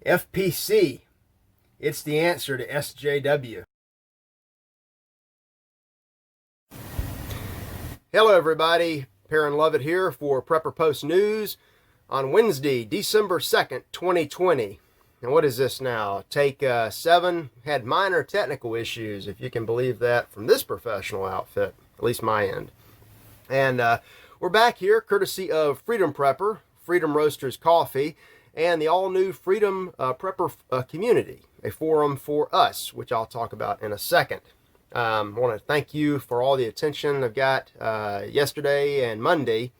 FPC. It's the answer to SJW. Hello everybody, Perrin Lovett here for Prepper Post News on Wednesday, December 2nd, 2020. And what is this now? Take 7, had minor technical issues, if you can believe that, from this professional outfit, at least my end. And we're back here courtesy of Freedom Prepper, Freedom Roasters Coffee, and the all-new Freedom Prepper community, a forum for us, which I'll talk about in a second. I want to thank you for all the attention I've got yesterday and Monday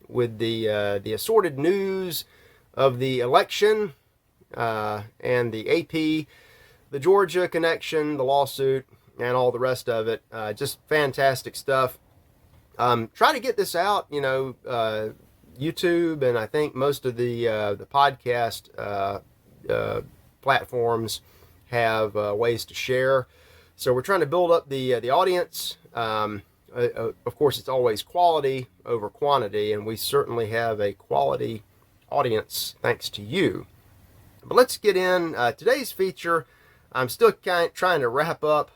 with the assorted news of the election and the AP, the Georgia connection, the lawsuit, and all the rest of it. Just fantastic stuff. Try to get this out, YouTube, and I think most of the podcast platforms have ways to share. So we're trying to build up the audience. Of course, it's always quality over quantity, and we certainly have a quality audience thanks to you. But let's get in today's feature. I'm still trying to wrap up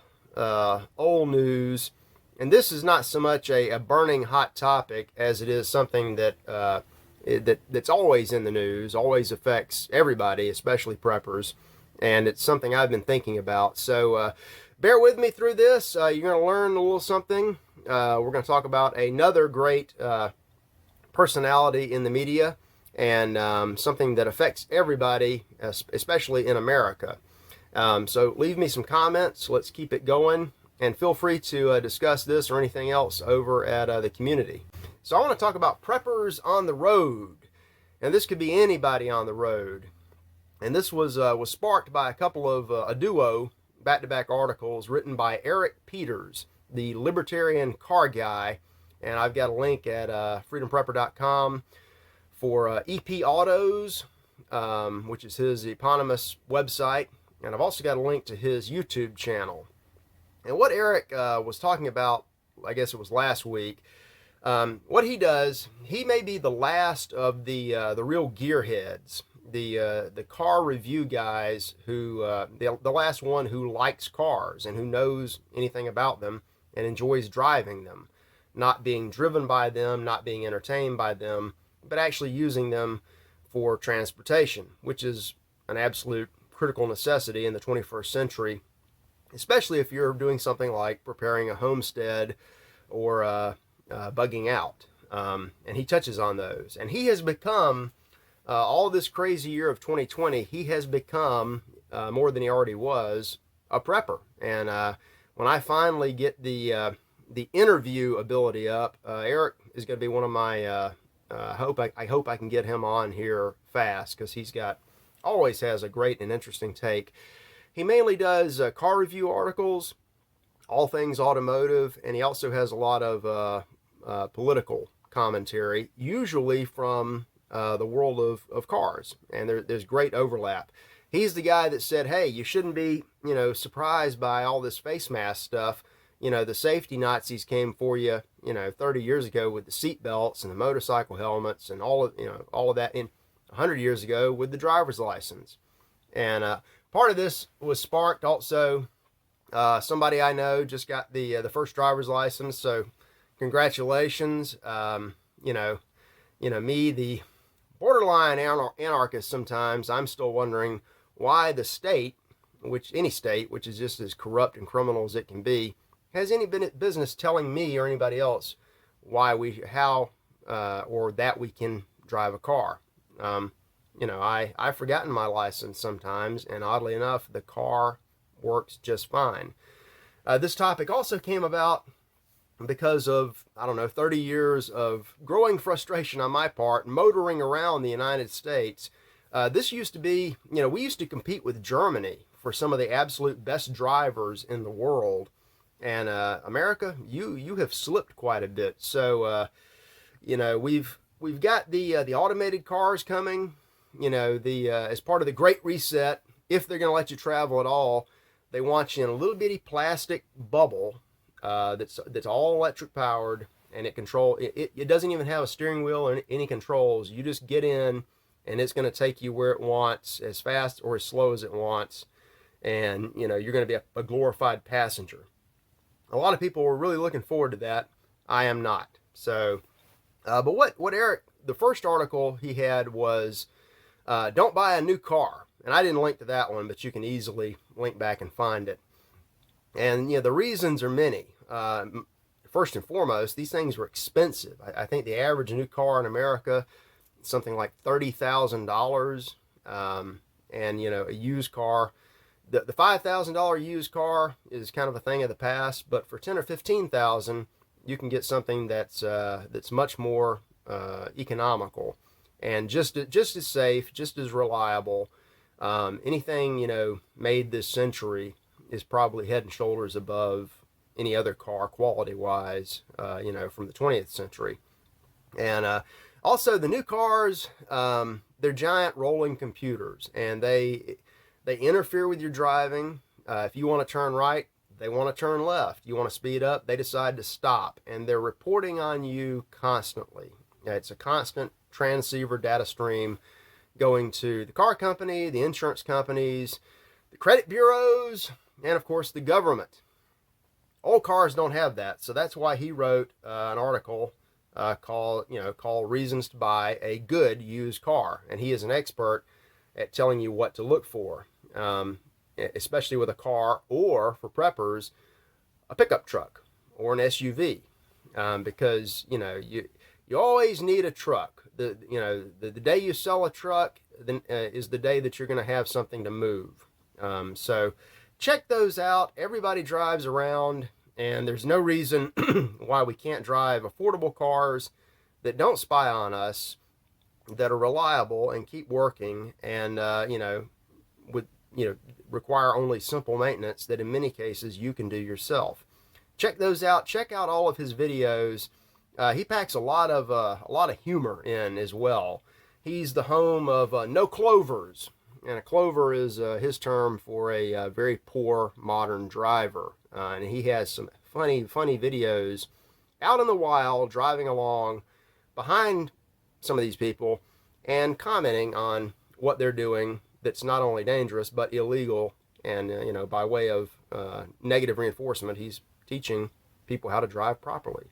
old news, and this is not so much a burning hot topic as it is something that's always in the news, always affects everybody, especially preppers, and it's something I've been thinking about. So bear with me through this. You're going to learn a little something. We're going to talk about another great personality in the media, and something that affects everybody, especially in America. So leave me some comments. Let's keep it going. And feel free to discuss this or anything else over at the community. So I want to talk about preppers on the road. And this could be anybody on the road. And this was sparked by a couple of, a duo back-to-back articles written by Eric Peters, the libertarian car guy. And I've got a link at freedomprepper.com for EP Autos, which is his eponymous website. And I've also got a link to his YouTube channel. And what Eric was talking about, I guess it was last week, what he does, he may be the last of the real gearheads, the car review guys who, the last one who likes cars and who knows anything about them and enjoys driving them, not being driven by them, not being entertained by them, but actually using them for transportation, which is an absolute critical necessity in the 21st century, especially if you're doing something like preparing a homestead or bugging out. And he touches on those. And he has become, all this crazy year of 2020, he has become, more than he already was, a prepper. And when I finally get the interview ability up, Eric is going to be one of my, I hope I can get him on here fast, because always has a great and interesting take. He mainly does car review articles, all things automotive, and he also has a lot of political commentary, usually from the world of cars, and there's great overlap. He's the guy that said, hey, you shouldn't be, surprised by all this face mask stuff. The safety Nazis came for you, 30 years ago with the seat belts and the motorcycle helmets and all of that, in 100 years ago with the driver's license. And part of this was sparked also, somebody I know just got the first driver's license, so congratulations. Me, the borderline anarchist sometimes, I'm still wondering why the state, any state, which is just as corrupt and criminal as it can be, has any business telling me or anybody else or that we can drive a car. I've forgotten my license sometimes, and oddly enough, the car works just fine. This topic also came about because of, 30 years of growing frustration on my part, motoring around the United States. This used to be, we used to compete with Germany for some of the absolute best drivers in the world. And America, you have slipped quite a bit. So, we've got the automated cars coming. As part of the Great Reset, if they're going to let you travel at all, they want you in a little bitty plastic bubble that's all electric powered, and it doesn't even have a steering wheel or any controls. You just get in, and it's going to take you where it wants, as fast or as slow as it wants, and you're going to be a glorified passenger. A lot of people were really looking forward to that. I am not. So, but what Eric, the first article he had was, don't buy a new car. And I didn't link to that one, but you can easily link back and find it. And the reasons are many. First and foremost, these things were expensive. I think the average new car in America is something like $30,000. And a used car, the $5,000 used car is kind of a thing of the past. But for $10,000 or $15,000, you can get something that's much more economical and just as safe, just as reliable. Anything made this century is probably head and shoulders above any other car quality wise, from the 20th century. And also the new cars, they're giant rolling computers, and they interfere with your driving. If you want to turn right, they want to turn left. You want to speed up, they decide to stop, and they're reporting on you constantly. It's a constant transceiver data stream going to the car company, the insurance companies, the credit bureaus, and of course the government. Old cars don't have that, so that's why he wrote an article called "Reasons to Buy a Good Used Car," and he is an expert at telling you what to look for, especially with a car, or for preppers, a pickup truck or an SUV, because you always need a truck. The day you sell a truck then is the day that you're going to have something to move. So check those out. Everybody drives around, and there's no reason why we can't drive affordable cars that don't spy on us, that are reliable and keep working, and require only simple maintenance that in many cases you can do yourself. Check those out. Check out all of his videos. He packs a lot of humor in as well. He's the home of no clovers, and a clover is his term for a very poor modern driver. And he has some funny videos out in the wild, driving along behind some of these people and commenting on what they're doing that's not only dangerous but illegal. And by way of negative reinforcement, he's teaching people how to drive properly.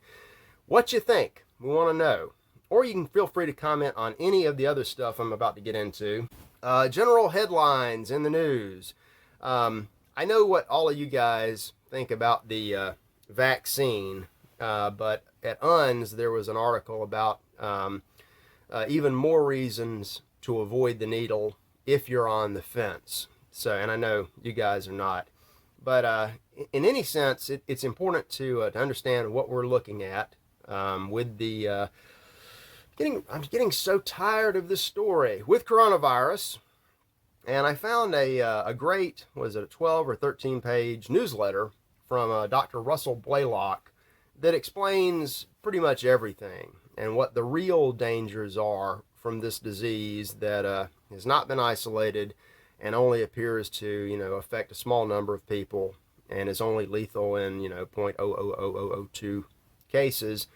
What you think? We want to know. Or you can feel free to comment on any of the other stuff I'm about to get into. General headlines in the news. I know what all of you guys think about the vaccine, but at UNS there was an article about even more reasons to avoid the needle if you're on the fence. So, and I know you guys are not. But in any sense, it's important to understand what we're looking at. With the I'm getting so tired of this story with coronavirus, and I found a great, was it a 12 or 13 page newsletter from Dr. Russell Blaylock that explains pretty much everything and what the real dangers are from this disease that has not been isolated and only appears to affect a small number of people and is only lethal in 0.00002 cases.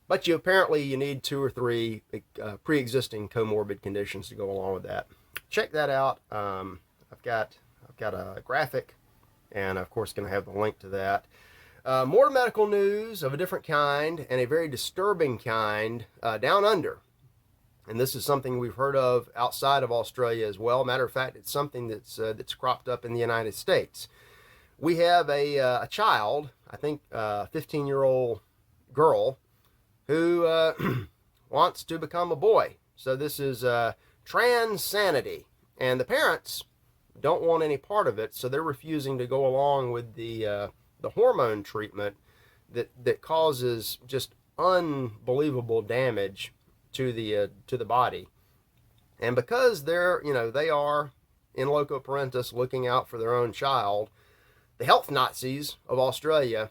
But apparently you need 2 or 3 pre-existing comorbid conditions to go along with that. Check that out. I've got a graphic, and of course going to have the link to that. More medical news of a different kind, and a very disturbing kind, down under. And this is something we've heard of outside of Australia as well. Matter of fact, it's something that's cropped up in the United States. We have a child, I think a 15-year-old girl, who wants to become a boy. So this is trans sanity, and the parents don't want any part of it, so they're refusing to go along with the hormone treatment that causes just unbelievable damage to the body. And because they are in loco parentis looking out for their own child, the health Nazis of Australia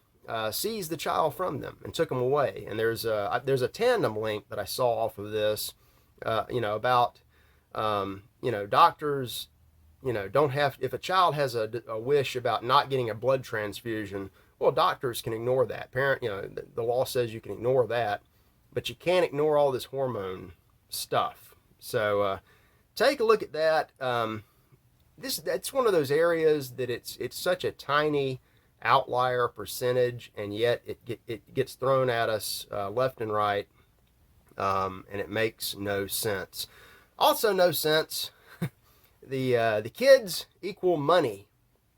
seized the child from them and took them away. And there's a tandem link that I saw off of this, about doctors, don't have, if a child has a wish about not getting a blood transfusion, well, doctors can ignore that. The law says you can ignore that, but you can't ignore all this hormone stuff. So take a look at that. That's one of those areas that it's such a tiny outlier percentage, and yet it gets thrown at us left and right, and it makes no sense. Also, no sense. The kids equal money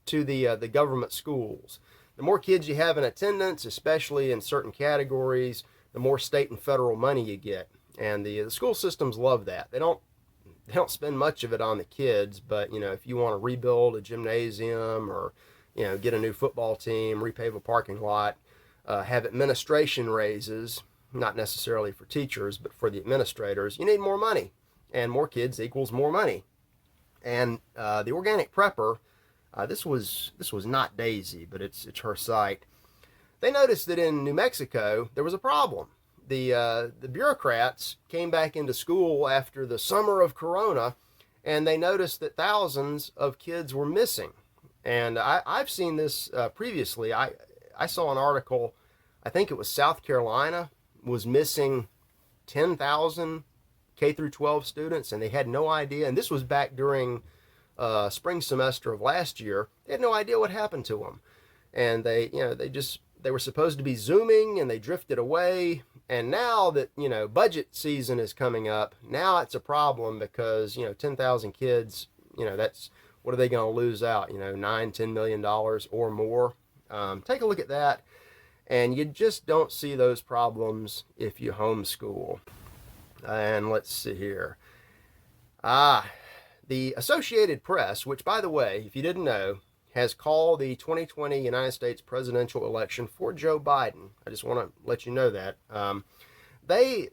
to the government schools. The more kids you have in attendance, especially in certain categories, the more state and federal money you get. And the school systems love that. They don't spend much of it on the kids, but if you want to rebuild a gymnasium, or get a new football team, repave a parking lot, have administration raises, not necessarily for teachers, but for the administrators, you need more money, and more kids equals more money. And the organic prepper, this was not Daisy, but it's her site. They noticed that in New Mexico there was a problem. The bureaucrats came back into school after the summer of Corona, and they noticed that thousands of kids were missing. And I've seen this previously. I saw an article, I think it was South Carolina was missing 10,000 K through 12 students, and they had no idea. And this was back during spring semester of last year. They had no idea what happened to them, and they were supposed to be Zooming, and they drifted away. And now that budget season is coming up, now it's a problem, because 10,000 kids, that's, what are they going to lose out? $9-10 million or more. Take a look at that, and you just don't see those problems if you homeschool. And let's see here. The Associated Press, which, by the way, if you didn't know, has called the 2020 United States presidential election for Joe Biden. I just want to let you know that. They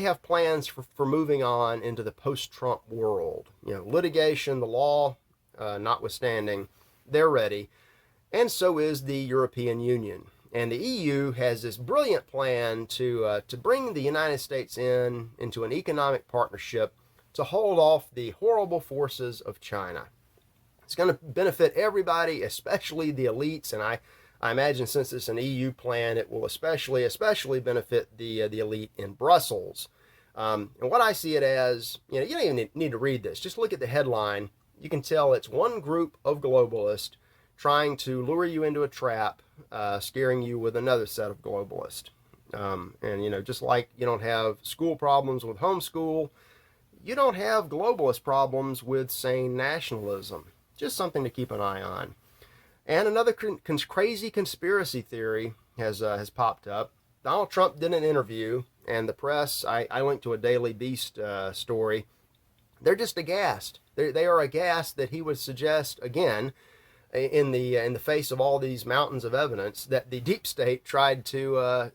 have plans for moving on into the post-Trump world. Litigation, the law notwithstanding, they're ready. And so is the European Union. And the EU has this brilliant plan to bring the United States into an economic partnership to hold off the horrible forces of China. It's going to benefit everybody, especially the elites, and I imagine, since it's an EU plan, it will especially benefit the elite in Brussels. And what I see it as, you don't even need to read this. Just look at the headline. You can tell it's one group of globalists trying to lure you into a trap, scaring you with another set of globalists. And just like you don't have school problems with homeschool, you don't have globalist problems with sane nationalism. Just something to keep an eye on. And another crazy conspiracy theory has popped up. Donald Trump did an interview, and the press, I linked to a Daily Beast story. They're just aghast. They are aghast that he would suggest, again, in the face of all these mountains of evidence, that the deep state tried to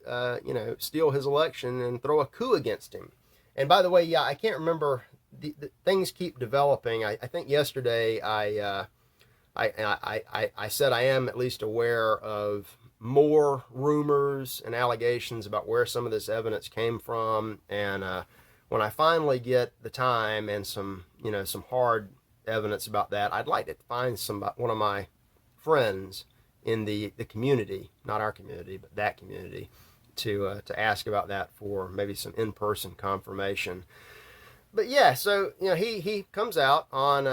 steal his election and throw a coup against him. And by the way, I can't remember. The things keep developing. I think yesterday I said I am at least aware of more rumors and allegations about where some of this evidence came from. And when I finally get the time and some hard evidence about that, I'd like to find one of my friends in the community, not our community, but that community, to ask about that for maybe some in-person confirmation. But yeah, so he comes out on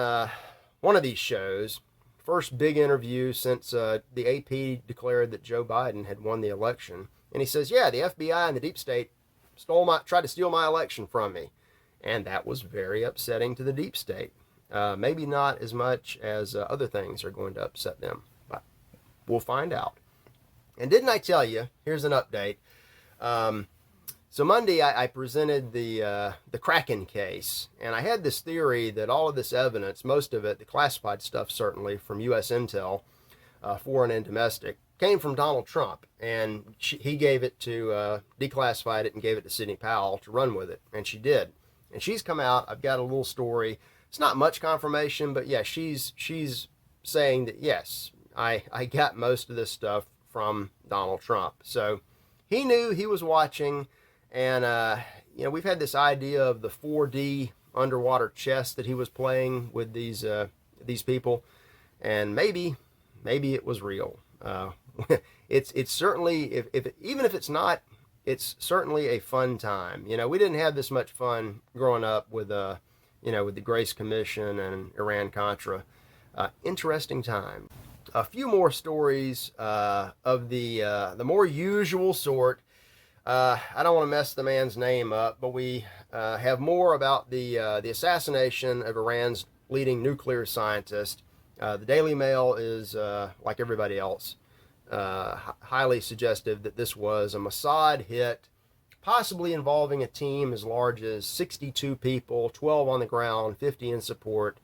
one of these shows, first big interview since the AP declared that Joe Biden had won the election, and he says, "Yeah, the FBI and the deep state tried to steal my election from me," and that was very upsetting to the deep state. Maybe not as much as other things are going to upset them, but we'll find out. And didn't I tell you? Here's an update. So Monday I presented the Kraken case, and I had this theory that all of this evidence, most of it, the classified stuff certainly from U.S. Intel, foreign and domestic, came from Donald Trump, and he gave it to, declassified it and gave it to Sidney Powell to run with it, and she did. And she's come out. I've got a little story. It's not much confirmation, but yeah, she's saying that yes, I got most of this stuff from Donald Trump. So he knew, he was watching. And, we've had this idea of the 4D underwater chess that he was playing with these people. And maybe it was real. It's certainly, even if it's not it's certainly a fun time. We didn't have this much fun growing up with with the Grace Commission and Iran-Contra. Interesting time. A few more stories of the more usual sort. I don't want to mess the man's name up, but we have more about the assassination of Iran's leading nuclear scientist. The Daily Mail is, like everybody else, highly suggestive that this was a Mossad hit, possibly involving a team as large as 62 people, 12 on the ground, 50 in support.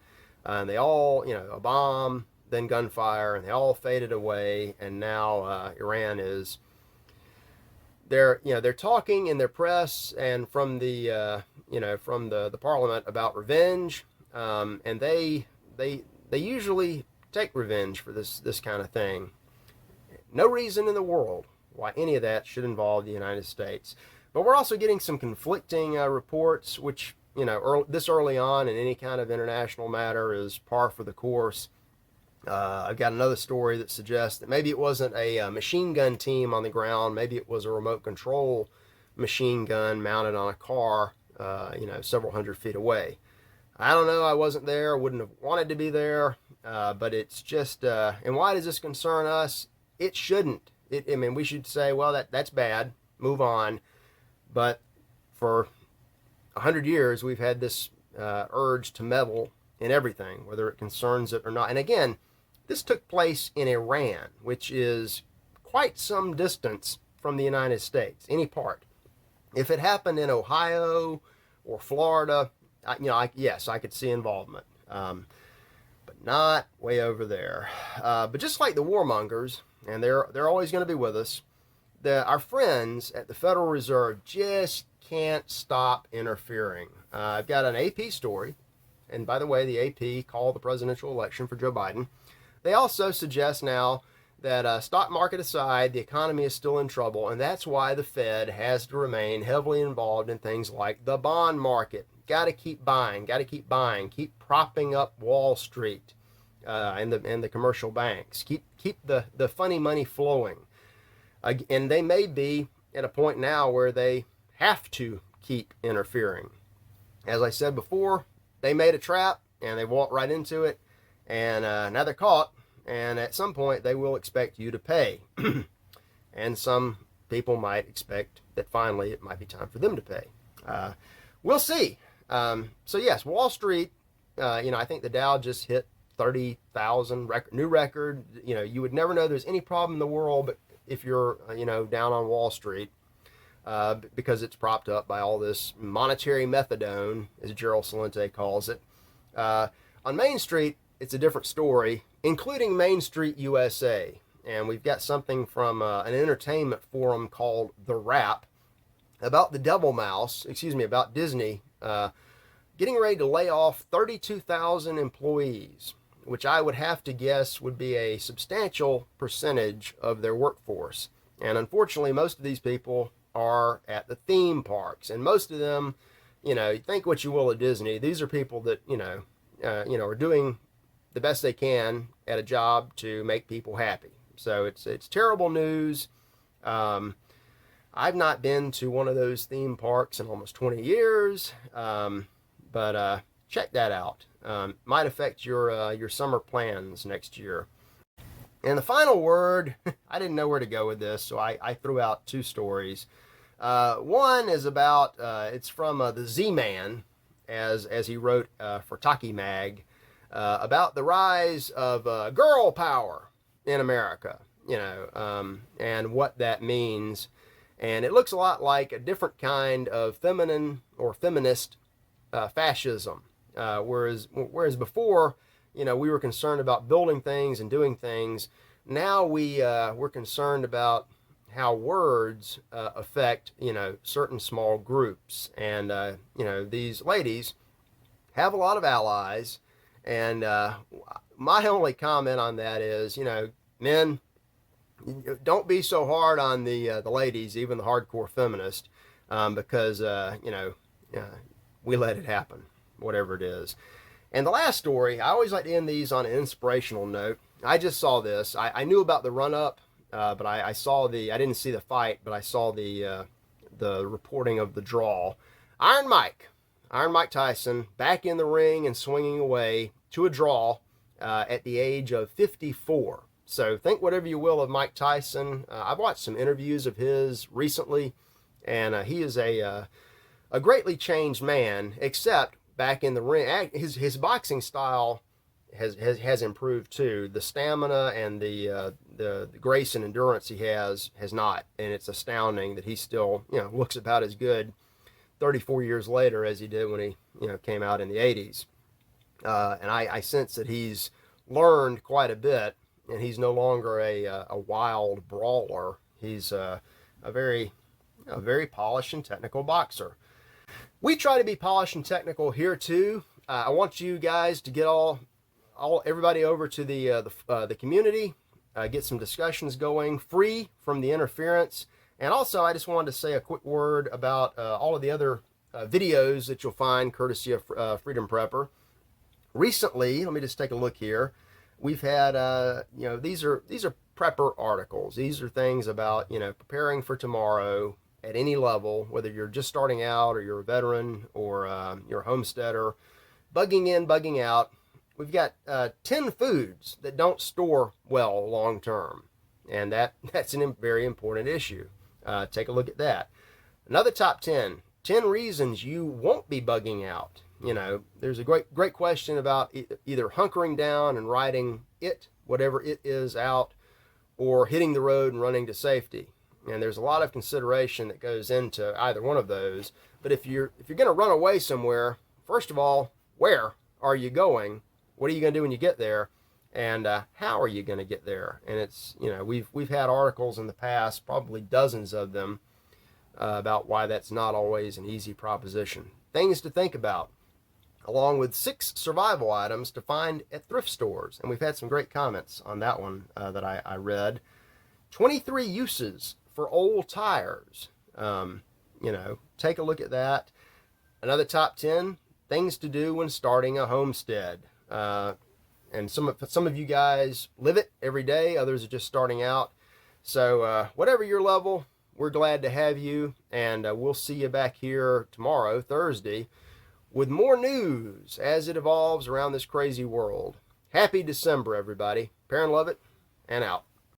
And they all, a bomb, then gunfire, and they all faded away. And now Iran is, they're talking in their press and from the from the parliament about revenge, and they usually take revenge for this kind of thing. No reason in the world why any of that should involve the United States. But we're also getting some conflicting reports, which, this early on in any kind of international matter is par for the course. I've got another story that suggests that maybe it wasn't a machine gun team on the ground. Maybe it was a remote control machine gun mounted on a car, several hundred feet away. I don't know. I wasn't there. Wouldn't have wanted to be there. But it's just, and why does this concern us? It shouldn't. We should say, well, that's bad. Move on. But for 100 years, we've had this urge to meddle in everything, whether it concerns it or not. And again, this took place in Iran, which is quite some distance from the United States, any part. If it happened in Ohio or Florida, yes, I could see involvement, but not way over there. But just like the warmongers, and they're always going to be with us, our friends at the Federal Reserve just can't stop interfering. I've got an AP story, and by the way, the AP called the presidential election for Joe Biden. They also suggest now that stock market aside, the economy is still in trouble, and that's why the Fed has to remain heavily involved in things like the bond market. Got to keep buying, keep propping up Wall Street and the commercial banks, keep the funny money flowing. And they may be at a point now where they have to keep interfering. As I said before, they made a trap and they walked right into it, and now they're caught, and at some point they will expect you to pay. And some people might expect that finally it might be time for them to pay. We'll see. So yes, Wall Street, I think the Dow just hit 30,000 new record. You would never know there's any problem in the world, but if you're, down on Wall Street, because it's propped up by all this monetary methadone, as Gerald Celente calls it. On Main Street, it's a different story, including Main Street USA. And we've got something from an entertainment forum called The Wrap about about Disney getting ready to lay off 32,000 employees, which I would have to guess would be a substantial percentage of their workforce. And unfortunately, most of these people are at the theme parks, and most of them, think what you will of Disney. These are people that, are doing the best they can at a job to make people happy. So it's terrible news. I've not been to one of those theme parks in almost 20 years, but check that out. Might affect your summer plans next year. And the final word, I didn't know where to go with this, so I threw out two stories. One is about, it's from the Z-Man, as he wrote for Taki Mag, about the rise of girl power in America, and what that means. And it looks a lot like a different kind of feminine or feminist fascism. Whereas before, we were concerned about building things and doing things. Now we're concerned about how words affect, certain small groups. And, these ladies have a lot of allies. And my only comment on that is, men, don't be so hard on the ladies, even the hardcore feminists, because, we let it happen, whatever it is. And the last story, I always like to end these on an inspirational note. I just saw this. I knew about the run-up, but I saw I didn't see the fight, but I saw the the reporting of the draw. Iron Mike Tyson, back in the ring and swinging away to a draw at the age of 54. So think whatever you will of Mike Tyson. I've watched some interviews of his recently, and he is a greatly changed man, except back in the ring. His boxing style has improved too. The stamina and the grace and endurance he has not, and it's astounding that he still looks about as good 34 years later as he did when he came out in the 80s. And I sense that he's learned quite a bit, and he's no longer a wild brawler. He's a very polished and technical boxer. We try to be polished and technical here too. I want you guys to get everybody over to the community, get some discussions going, free from the interference. And also, I just wanted to say a quick word about all of the other videos that you'll find courtesy of Freedom Prepper. Recently, let me just take a look here. We've had, these are prepper articles. These are things about, preparing for tomorrow at any level, whether you're just starting out or you're a veteran or you're a homesteader, bugging in, bugging out. We've got 10 foods that don't store well long term, and that's a very important issue. Take a look at that. Another top 10 reasons you won't be bugging out. There's a great question about either hunkering down and riding whatever it is, out, or hitting the road and running to safety. And there's a lot of consideration that goes into either one of those. But if you're going to run away somewhere, first of all, where are you going? What are you going to do when you get there? And how are you going to get there? And it's, we've had articles in the past, probably dozens of them, about why that's not always an easy proposition. Things to think about, along with 6 survival items to find at thrift stores. And we've had some great comments on that one that I read. 23 uses for old tires. Take a look at that. Another top 10 things to do when starting a homestead. And some of you guys live it every day. Others are just starting out. So whatever your level, we're glad to have you. And we'll see you back here tomorrow, Thursday, with more news as it evolves around this crazy world. Happy December, everybody. Parent love it, and out.